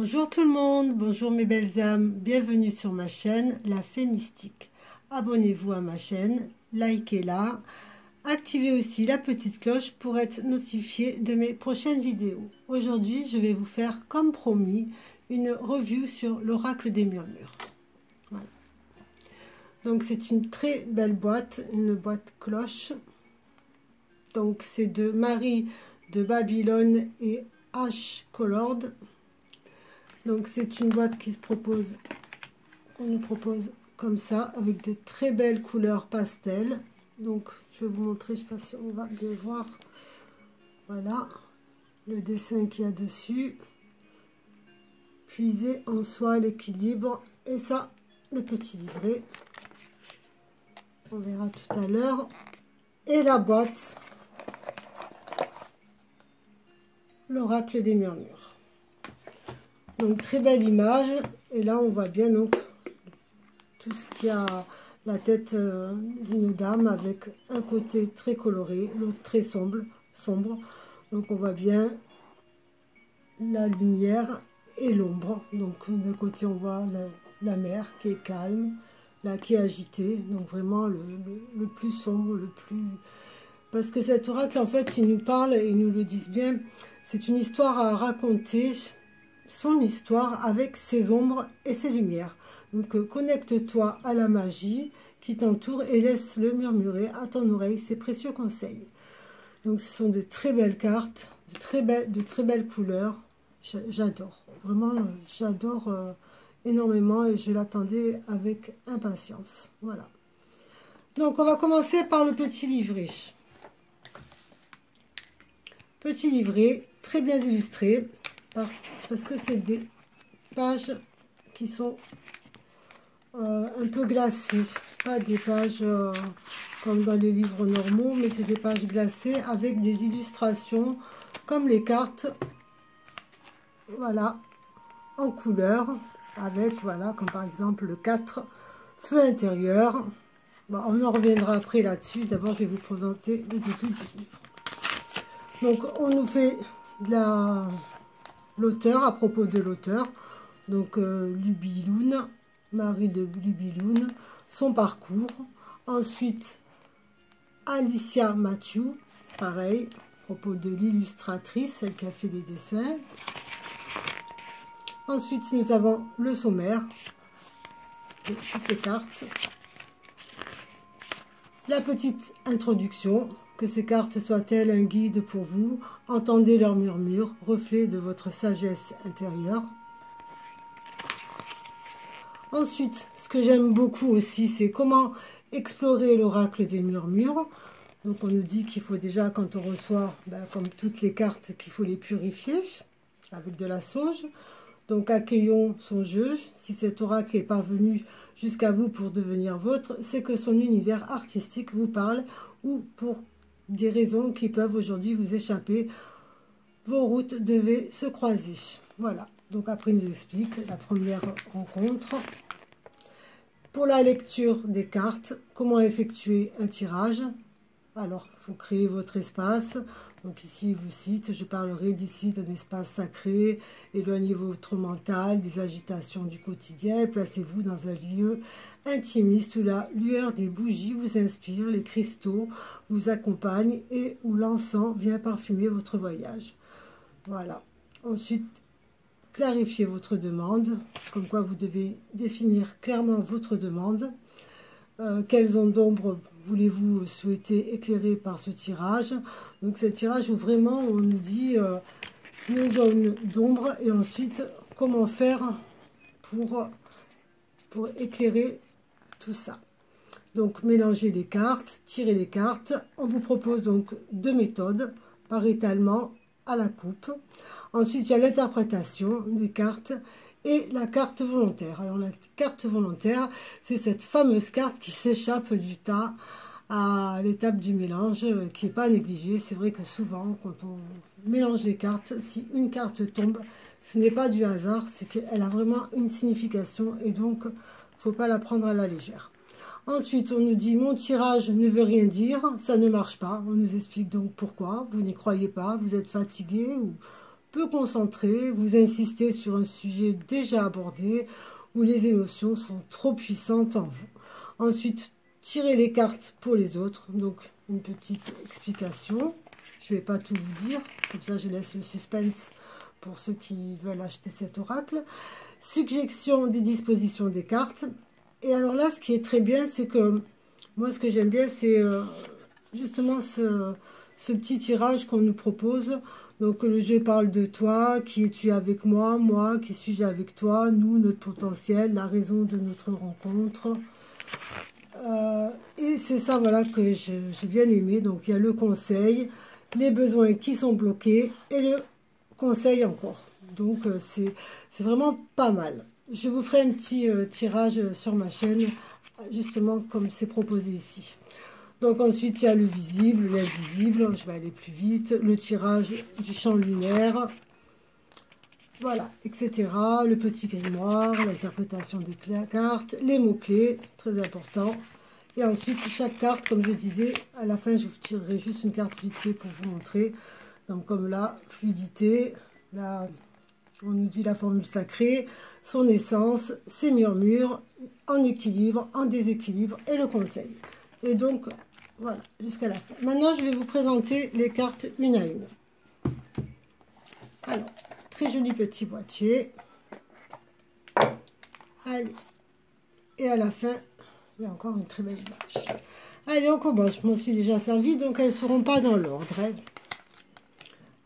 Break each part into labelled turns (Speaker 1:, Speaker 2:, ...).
Speaker 1: Bonjour tout le monde, bonjour mes belles âmes, bienvenue sur ma chaîne La Fée Mystique. Abonnez-vous à ma chaîne, likez-la, activez aussi la petite cloche pour être notifié de mes prochaines vidéos. Aujourd'hui, je vais vous faire, comme promis, une review sur l'oracle des murmures. Voilà. Donc c'est une très belle boîte, une boîte cloche. Donc c'est de Marie de Babylone et H. Collord. Donc c'est une boîte qui se propose, qu'on nous propose comme ça, avec de très belles couleurs pastel. Donc je vais vous montrer, je ne sais pas si on va bien voir. Voilà le dessin qu'il y a dessus. Puiser en soi l'équilibre. Et ça, le petit livret. On verra tout à l'heure. Et la boîte. L'oracle des murmures. Donc très belle image, et là on voit bien donc tout ce qui a la tête d'une dame avec un côté très coloré, l'autre très sombre. Donc on voit bien la lumière et l'ombre. Donc d'un côté on voit la mer qui est calme, là qui est agitée, donc vraiment le plus sombre, le plus... Parce que cet oracle en fait il nous parle et ils nous le disent bien, c'est une histoire à raconter, son histoire avec ses ombres et ses lumières. Donc connecte-toi à la magie qui t'entoure et laisse-le murmurer à ton oreille ses précieux conseils. Donc ce sont de très belles cartes, de très belles couleurs. J'adore, vraiment j'adore énormément et je l'attendais avec impatience. Voilà. Donc on va commencer par le petit livret. Petit livret très bien illustré. Parce que c'est des pages qui sont un peu glacées, pas des pages comme dans les livres normaux, mais c'est des pages glacées avec des illustrations comme les cartes, voilà, en couleur, avec, voilà, comme par exemple le 4, feu intérieur. Bon, on en reviendra après là-dessus. D'abord, je vais vous présenter le début du livre. Donc, on nous fait de l'auteur, à propos de l'auteur, donc Lubiloun, Marie de Lubiloun, son parcours. Ensuite, Alicia Mathieu, pareil, à propos de l'illustratrice, celle qui a fait des dessins. Ensuite, nous avons le sommaire de toutes les cartes. La petite introduction, que ces cartes soient-elles un guide pour vous, entendez leurs murmures, reflet de votre sagesse intérieure. Ensuite, ce que j'aime beaucoup aussi, c'est comment explorer l'oracle des murmures. Donc on nous dit qu'il faut déjà, quand on reçoit, comme toutes les cartes, qu'il faut les purifier avec de la sauge. Donc accueillons son jeu. Si cet oracle est parvenu jusqu'à vous pour devenir vôtre, c'est que son univers artistique vous parle ou pour des raisons qui peuvent aujourd'hui vous échapper. Vos routes devaient se croiser. Voilà. Donc après, il nous explique la première rencontre. Pour la lecture des cartes, comment effectuer un tirage. Alors, il faut créer votre espace. Donc ici, il vous cite, je parlerai d'ici d'un espace sacré, éloignez votre mental des agitations du quotidien et placez-vous dans un lieu intimiste où la lueur des bougies vous inspire, les cristaux vous accompagnent et où l'encens vient parfumer votre voyage. Voilà. Ensuite, clarifiez votre demande, comme quoi vous devez définir clairement votre demande. Quelles ondes d'ombre voulez-vous souhaiter éclairer par ce tirage? Donc, c'est un tirage où vraiment on nous dit nos zones d'ombre et ensuite comment faire pour éclairer tout ça. Donc, mélangez les cartes, tirez les cartes. On vous propose donc deux méthodes, par étalement à la coupe. Ensuite, il y a l'interprétation des cartes et la carte volontaire. Alors, la carte volontaire, c'est cette fameuse carte qui s'échappe du tas à l'étape du mélange, qui n'est pas négligée. C'est vrai que souvent, quand on mélange les cartes, si une carte tombe, ce n'est pas du hasard, c'est qu'elle a vraiment une signification et donc, il ne faut pas la prendre à la légère. Ensuite, on nous dit, mon tirage ne veut rien dire, ça ne marche pas. On nous explique donc pourquoi, vous n'y croyez pas, vous êtes fatigué ou peu concentré, vous insistez sur un sujet déjà abordé où les émotions sont trop puissantes en vous. Ensuite, tirez les cartes pour les autres, donc une petite explication. Je ne vais pas tout vous dire, comme ça je laisse le suspense pour ceux qui veulent acheter cet oracle. Suggestion des dispositions des cartes. Et alors là, ce qui est très bien, c'est que moi, ce que j'aime bien, c'est justement ce petit tirage qu'on nous propose. Donc, le jeu parle de toi, qui es-tu avec moi, moi, qui suis-je avec toi, nous, notre potentiel, la raison de notre rencontre. Et c'est ça, voilà, que j'ai bien aimé. Donc, il y a le conseil, les besoins qui sont bloqués et le conseil encore. Donc, c'est vraiment pas mal. Je vous ferai un petit tirage sur ma chaîne, justement comme c'est proposé ici. Donc ensuite, il y a le visible, l'invisible, je vais aller plus vite, le tirage du champ lunaire, voilà, etc. Le petit grimoire, l'interprétation des cartes, les mots-clés, très important. Et ensuite, chaque carte, comme je disais, à la fin, je vous tirerai juste une carte vite fait pour vous montrer. Donc comme là, fluidité, là, on nous dit la formule sacrée, son essence, ses murmures, en équilibre, en déséquilibre et le conseil. Et donc, voilà, jusqu'à la fin. Maintenant, je vais vous présenter les cartes une à une. Alors, très joli petit boîtier. Allez. Et à la fin, il y a encore une très belle image. Allez, on commence. Je m'en suis déjà servi, donc elles ne seront pas dans l'ordre. Hein.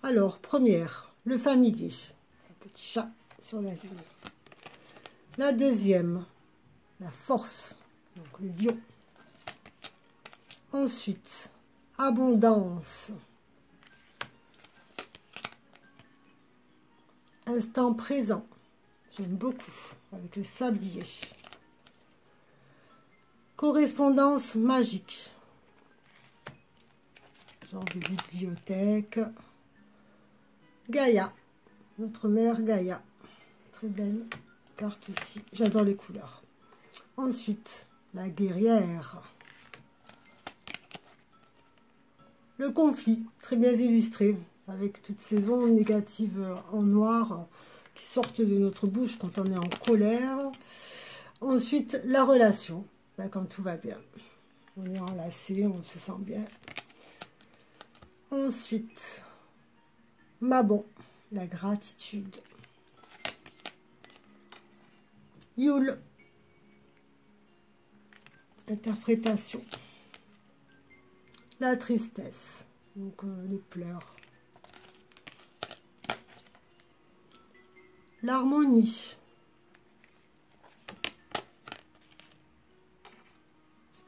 Speaker 1: Alors, première, le familier. Un petit chat sur la lune. La deuxième, la force. Donc, le lion. Ensuite, abondance. Instant présent. J'aime beaucoup. Avec le sablier. Correspondance magique. Genre de bibliothèque. Gaïa. Notre mère Gaïa. Très belle carte aussi. J'adore les couleurs. Ensuite, la guerrière. Le conflit, très bien illustré, avec toutes ces ondes négatives en noir qui sortent de notre bouche quand on est en colère. Ensuite, la relation, ben, quand tout va bien. On est enlacé, on se sent bien. Ensuite, Mabon, la gratitude. Yule, interprétation. La tristesse, donc les pleurs. L'harmonie.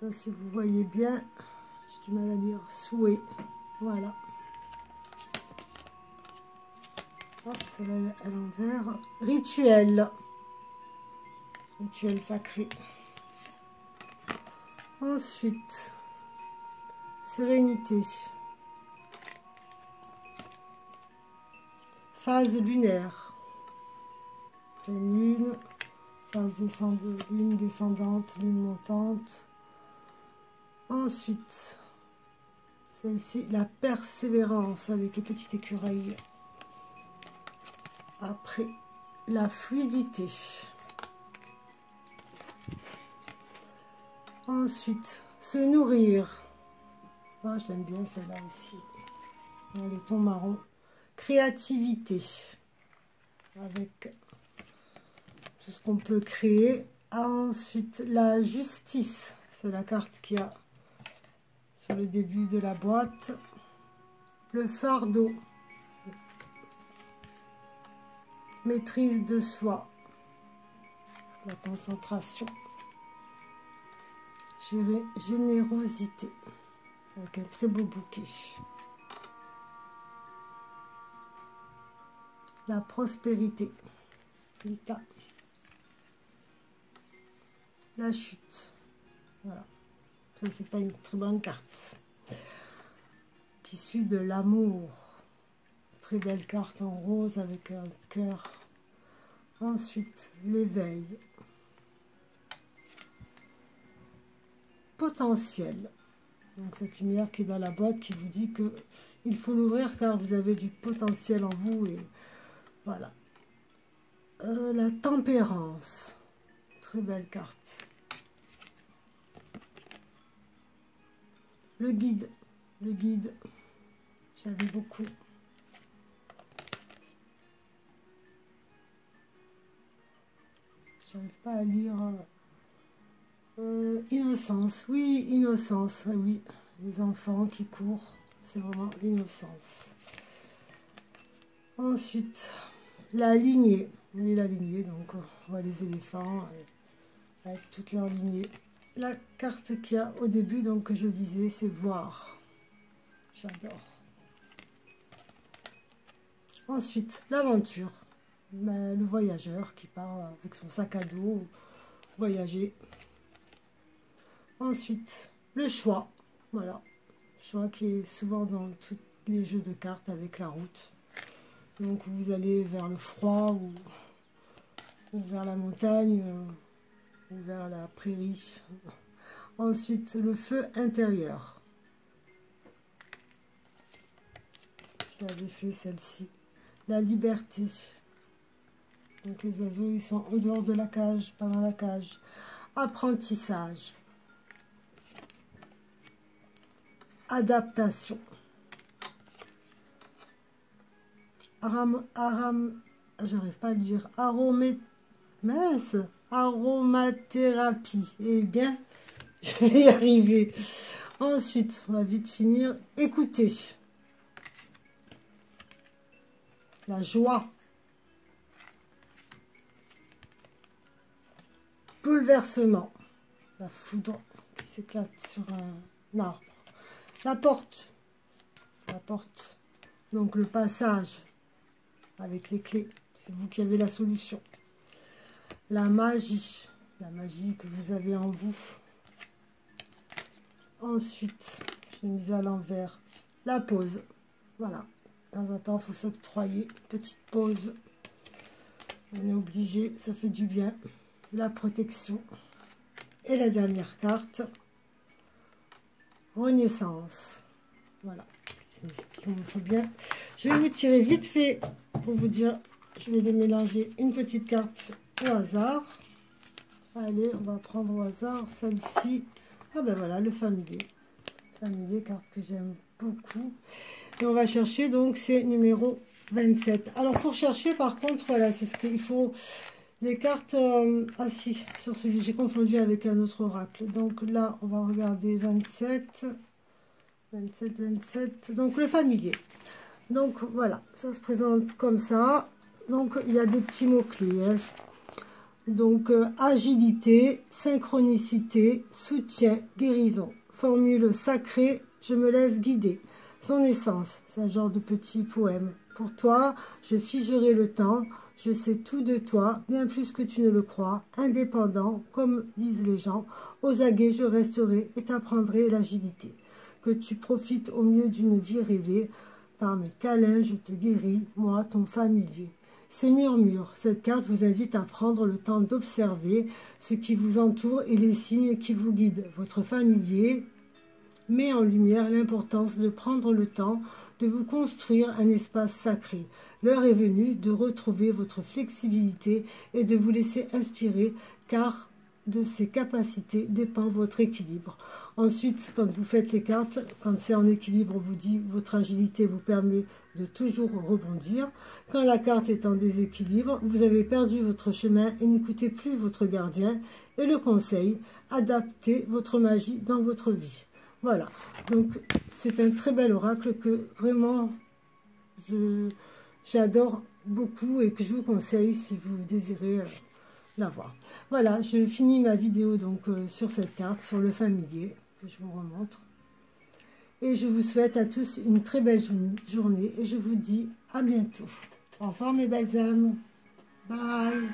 Speaker 1: Je ne sais pas si vous voyez bien, j'ai du mal à lire. Souhait, voilà. Hop, celle-là à l'envers. Rituel. Rituel sacré. Ensuite, sérénité. Phase lunaire. Pleine lune. Phase descendante, lune descendante, lune montante. Ensuite, celle-ci, la persévérance avec le petit écureuil. Après, la fluidité. Ensuite, se nourrir. Oh, j'aime bien celle-là aussi. Les tons marrons. Créativité. Avec tout ce qu'on peut créer. Ensuite, la justice. C'est la carte qu'il y a sur le début de la boîte. Le fardeau. Maîtrise de soi. La concentration. Générosité. Avec un très beau bouquet. La prospérité. Vita. La chute. Voilà. Ça, c'est pas une très bonne carte. Qui suit de l'amour. Très belle carte en rose avec un cœur. Ensuite, l'éveil. Potentiel. Donc cette lumière qui est dans la boîte qui vous dit que il faut l'ouvrir car vous avez du potentiel en vous. Et voilà. La tempérance. Très belle carte. Le guide. Le guide. J'avais beaucoup. J'arrive pas à lire. Innocence. Oui, innocence. Oui, les enfants qui courent. C'est vraiment l'innocence. Ensuite, la lignée. Oui, la lignée. Donc, on voit les éléphants avec toute leur lignée. La carte qu'il y a au début, donc, que je disais, c'est voir. J'adore. Ensuite, l'aventure. Ben, le voyageur qui part avec son sac à dos voyager. Ensuite, le choix. Voilà. Choix qui est souvent dans tous les jeux de cartes avec la route. Donc, vous allez vers le froid ou vers la montagne ou vers la prairie. Ensuite, le feu intérieur. J'avais fait celle-ci. La liberté. Donc les oiseaux, ils sont en dehors de la cage, pas dans la cage. Apprentissage. Adaptation. J'arrive pas à le dire. Aromathérapie. Eh bien, je vais y arriver. Ensuite, on va vite finir. Écoutez. La joie. Bouleversement. La foudre qui s'éclate sur un arbre. La porte. La porte. Donc le passage avec les clés. C'est vous qui avez la solution. La magie. La magie que vous avez en vous. Ensuite, j'ai mis à l'envers. La pause. Voilà. De temps en temps, il faut s'octroyer. Petite pause. On est obligé. Ça fait du bien. La protection. Et la dernière carte. Renaissance. Voilà. Qui montre bien. Je vais vous tirer vite fait pour vous dire. Je vais les mélanger une petite carte au hasard. Allez, on va prendre au hasard celle-ci. Ah ben voilà, le familier. Familier, carte que j'aime beaucoup. Et on va chercher, donc c'est numéro 27. Alors pour chercher, par contre, voilà, c'est ce qu'il faut. Les cartes, ah si, sur celui, j'ai confondu avec un autre oracle. Donc là, on va regarder 27. 27, 27. Donc le familier. Donc voilà, ça se présente comme ça. Donc il y a des petits mots-clés. Hein. Donc agilité, synchronicité, soutien, guérison. Formule sacrée, je me laisse guider. Son essence, c'est un genre de petit poème. Pour toi, je figerai le temps. Je sais tout de toi, bien plus que tu ne le crois. Indépendant, comme disent les gens, aux aguets je resterai et t'apprendrai l'agilité. Que tu profites au mieux d'une vie rêvée. Par mes câlins, je te guéris, moi, ton familier. Ces murmures, cette carte vous invite à prendre le temps d'observer ce qui vous entoure et les signes qui vous guident. Votre familier met en lumière l'importance de prendre le temps de vous construire un espace sacré. L'heure est venue de retrouver votre flexibilité et de vous laisser inspirer, car de ces capacités dépend votre équilibre. Ensuite, quand vous faites les cartes, quand c'est en équilibre, on vous dit votre agilité vous permet de toujours rebondir. Quand la carte est en déséquilibre, vous avez perdu votre chemin et n'écoutez plus votre gardien. Et le conseil, adaptez votre magie dans votre vie. Voilà, donc c'est un très bel oracle que vraiment j'adore beaucoup et que je vous conseille si vous désirez l'avoir. Voilà, je finis ma vidéo donc sur cette carte, sur le familier, que je vous remontre. Et je vous souhaite à tous une très belle journée et je vous dis à bientôt. Au revoir mes belles âmes. Bye.